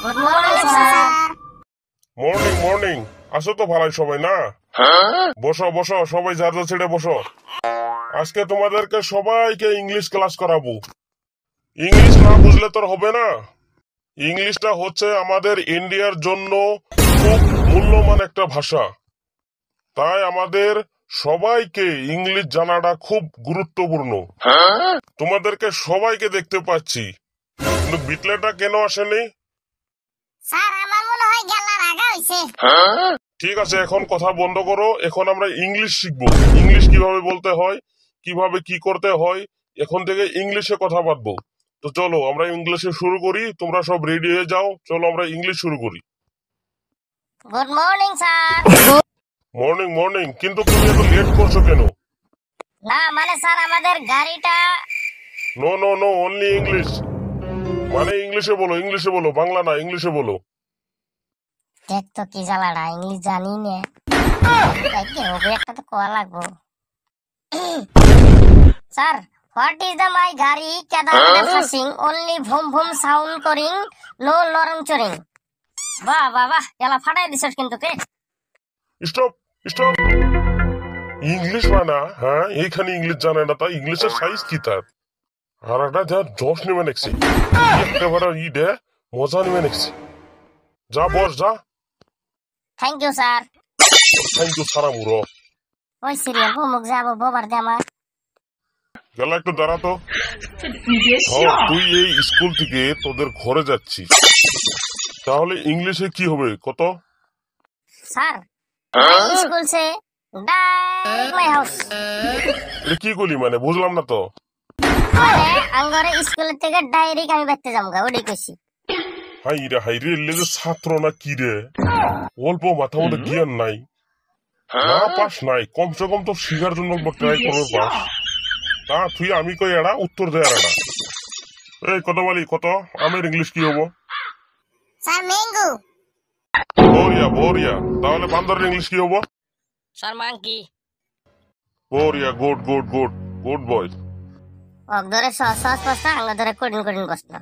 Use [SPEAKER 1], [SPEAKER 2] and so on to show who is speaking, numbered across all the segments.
[SPEAKER 1] Good morning sir.
[SPEAKER 2] Morning morning. আসো তো ভালাই সবাই না? বসো বসো, সবাই যার যার ছেড়ে বসো। আজকে তোমাদেরকে সবাইকে ইংলিশ ক্লাস করাবো। ইংলিশ না বুঝলে তো হবে না। ইংলিশটা হচ্ছে আমাদের ইন্ডিয়ার জন্য খুব মূল্যবান একটা ভাষা। তাই আমাদের সবাইকে ইংলিশ জানাটা খুব গুরুত্বপূর্ণ। তোমাদেরকে সবাইকে দেখতে পাচ্ছি, কিন্তু বিটলেটা কেন আসেনি?
[SPEAKER 1] স্যার আমার মনে হয় গেলার আগা হইছে।
[SPEAKER 2] ঠিক আছে, এখন কথা বন্ধ করো। এখন আমরা ইংলিশ শিখবো। ইংলিশ কিভাবে বলতে হয়, কিভাবে কি করতে হয়, এখন থেকে ইংলিশে কথা বাঁধবো। তো চলো আমরা ইংলিশে শুরু করি। তোমরা সব রেডি হয়ে যাও, চলো আমরা ইংলিশ শুরু করি।
[SPEAKER 1] Good morning sir.
[SPEAKER 2] Morning morning. কিন্তু তুমি এত লেট করছো কেন?
[SPEAKER 1] না মানে স্যার আমাদের গাড়িটা।
[SPEAKER 2] No no no, only English. মানে ইংলিশে বলো, ইংলিশে বলো, বাংলা না, ইংলিশে বলো।
[SPEAKER 1] দেখ তো কি জ্বালাটা, ইংলিশ জানি না। হবে একটা তো কোয়া লাগবো। Sir, what is the my গাড়ি কেদার ফাসিং অনলি ভুম ভুম সাউন্ড করিং নো লরং চরিং। বাহ বাহ বাহ, গেলা ফাটাই দিছস কিন্তু কে।
[SPEAKER 2] Stop stop. ইংলিশ মানা, হ্যাঁ এইখানে ইংলিশ জানে না, তাই ইংলিশের সাইজ কি তার? আর একটা যা জশ নেবে নেছি, একেবারে ইডে মজা নেবে নেছি। যা বস যা।
[SPEAKER 1] Thank you sir.
[SPEAKER 2] Thank you সারা মুরো।
[SPEAKER 1] ওই সিরিয়াল মুখ যাবো বোবার দে আমার।
[SPEAKER 2] গেল একটু দাঁড়া তো। তুই এই স্কুল থেকে তোদের ঘরে যাচ্ছিস, তাহলে ইংলিশে কি হবে কত?
[SPEAKER 1] Sir school say direct my house.
[SPEAKER 2] এটা কি করলি মানে, বুঝলাম না তো।
[SPEAKER 1] মানে আঙ্গরে স্কুলের থেকে ডাইরেক্ট আমি বাইতে যামগা, ওটাই কইছি।
[SPEAKER 2] হাই রে, এলে যে ছাত্র না কি রে, অল্প মাথা মধ্যে জ্ঞান নাই। না পাস নাই, কমসে কম তো শিখার জন্য ট্রাই করবে পাস। তা তুই আমি কই এড়া উত্তর দেয় না। এই কত বলি কত, আমের ইংলিশ কি হবো?
[SPEAKER 1] Sir mango.
[SPEAKER 2] বরিয়া বরিয়া। তাহলে বান্দরের ইংলিশ কি হবো?
[SPEAKER 1] Sir monkey.
[SPEAKER 2] বরিয়া, good good good good boy.
[SPEAKER 1] ওক ধরে সহজ সহজ প্রশ্ন, আঙ্গ ধরে কঠিন কঠিন প্রশ্ন।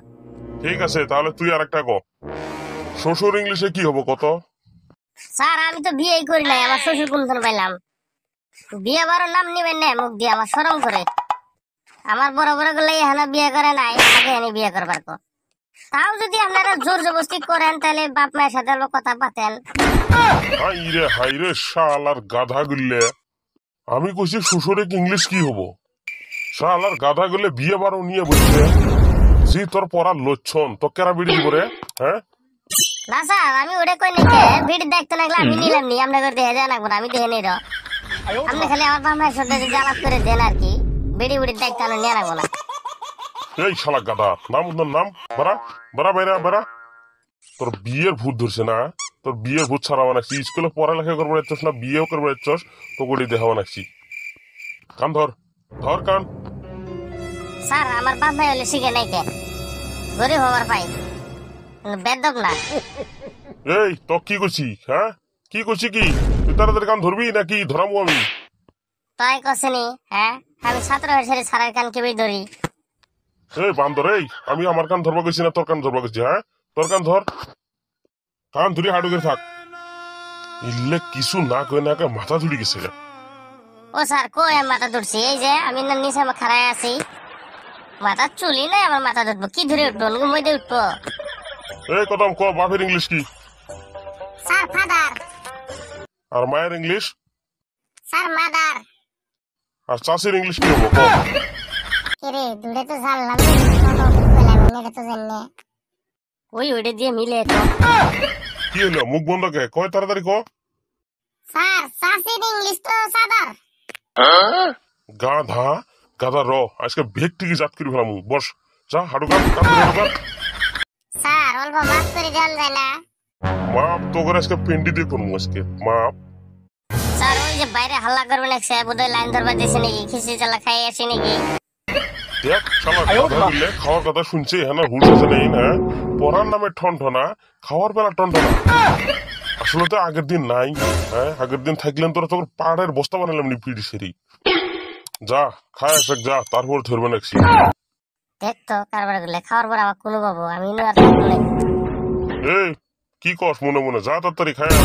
[SPEAKER 2] ঠিক আছে, তাহলে তুই আর একটা ক। শ্বশুর ইংলিশে কি হবো কত?
[SPEAKER 1] স্যার আমি তো বিয়েই করি নাই, আমার শ্বশুর কোনখান পাইলাম। বিয়ে বারো নাম নিবেন না মুখ দিয়ে, আমার শরম করে। আমার বড় বড় গুলো এখানে বিয়ে করে নাই, আমাকে এনে বিয়ে করবার কো। তাও যদি আপনারা জোর জবরদস্তি করেন তাহলে বাপ মায়ের সাথে কথা পাতেন।
[SPEAKER 2] হাই রে শাল আর গাধা গুললে। আমি কইছি শ্বশুরে ইংলিশ কি হবো? শাল আর গাধা গুলে বিয়ে বারো নিয়ে বলছে। জি তোর পড়ার লক্ষণ তো কেরা বিড়ি করে, হ্যাঁ?
[SPEAKER 1] না স্যার আমি ওটা কই নাকি, ভিড় দেখতে লাগলে আমি নিলাম নি, আমরা করে দেখে যান আমি দেখে নেই। আপনি খালি আমার বাপ মায়ের সাথে জ্বালাত করে দেন আর কি, বিড়ি বিড়ি দেখতে আমি নিয়ে রাখবো না।
[SPEAKER 2] এই শালা গাধা, নাম নাম বাড়া বাড়া বাইরা বাড়া। তোর বিয়ের ভূত ধরছে না? তোর বিয়ের ভূত ছাড়া বানাচ্ছি, স্কুলে পড়ালেখা করবো যাচ্ছস না বিয়েও করবো যাচ্ছস, তো গড়ি দেখা বানাচ্ছি। কান ধর, ধর কান।
[SPEAKER 1] স্যার আমার বাপ ভাই হলে শিখে নাই কে, গরিব হবার পাই, বেদব না।
[SPEAKER 2] এই তো কি করছি, হ্যাঁ কি করছি কি? তুই তাড়াতাড়ি কান ধরবি নাকি ধরাবো আমি?
[SPEAKER 1] তাই কছেনি, হ্যাঁ আমি ছাত্র হয়েছে স্যারের কান কেবই ধরি।
[SPEAKER 2] এই বান্দর, এই আমি আমার কান ধরবা গেছি না তোর কান ধরবা গেছি? হ্যাঁ তোর কান ধর, কান ধরি হাঁটু করে থাক। ইল্লে কিছু না কই না মাথা ধুড়ি গেছে।
[SPEAKER 1] ও স্যার কই আমি মাথা ধরছি, এই যে আমি না নিচে আমার খাড়ায় আছি, মাথা চুলি নাই আমার মাথা ধরবো কি ধরে উঠবো, মধ্যে উঠবো।
[SPEAKER 2] এই কদম ক, বাপের ইংলিশ কি?
[SPEAKER 1] Sir father.
[SPEAKER 2] আর মায়ের ইংলিশ?
[SPEAKER 1] Sir mother.
[SPEAKER 2] আর চাষির ইংলিশ কি হবো ক?
[SPEAKER 1] রে দূরে তো জানলাম এটা তো জানি ওই ওইটা দিয়ে মিলে তো।
[SPEAKER 2] কি হলো মুখ বন্ধ কে, কয় তাড়াতাড়ি ক।
[SPEAKER 1] স্যার চাষির ইংলিশ তো সাদার।
[SPEAKER 2] গাধা গাধা র, আজকে ভেক থেকে জাত করে ফেলাম। বস যা, হাঁটু কান, কান ধরে হাঁটু কান।
[SPEAKER 1] স্যার অল্প মাছ করে দেওয়া যায় না?
[SPEAKER 2] মাপ তো করে আজকে পেন্ডি দিয়ে করবো আজকে মাপ।
[SPEAKER 1] স্যার ওই যে বাইরে হাল্লা করবেন এক সাহেব বোধহয় লাইন ধরবা দিয়েছে নাকি, খিচড়ি চালা খাই আসি নাকি।
[SPEAKER 2] দেখ শালা গাধা দিলে খাওয়ার কথা শুনছি, হ্যাঁ না হুশ আছে নেই না? পড়ার নামে ঠনঠনা, খাওয়ার বেলা টনটনা। আসলে তো আগের দিন নাই, হ্যাঁ আগের দিন থাকলেন তোরা তোর পাহাড়ের বস্তা বানালাম নি পিড়ি সেরি। যা খায় আসে যা, তারপর ধরবে নাকি।
[SPEAKER 1] দেখ তো কারবার করলে খাওয়ার পর আমার কোনো পাবো আমি আর থাকবো না।
[SPEAKER 2] এই কি কস মনে মনে যা তাড়াতাড়ি খায়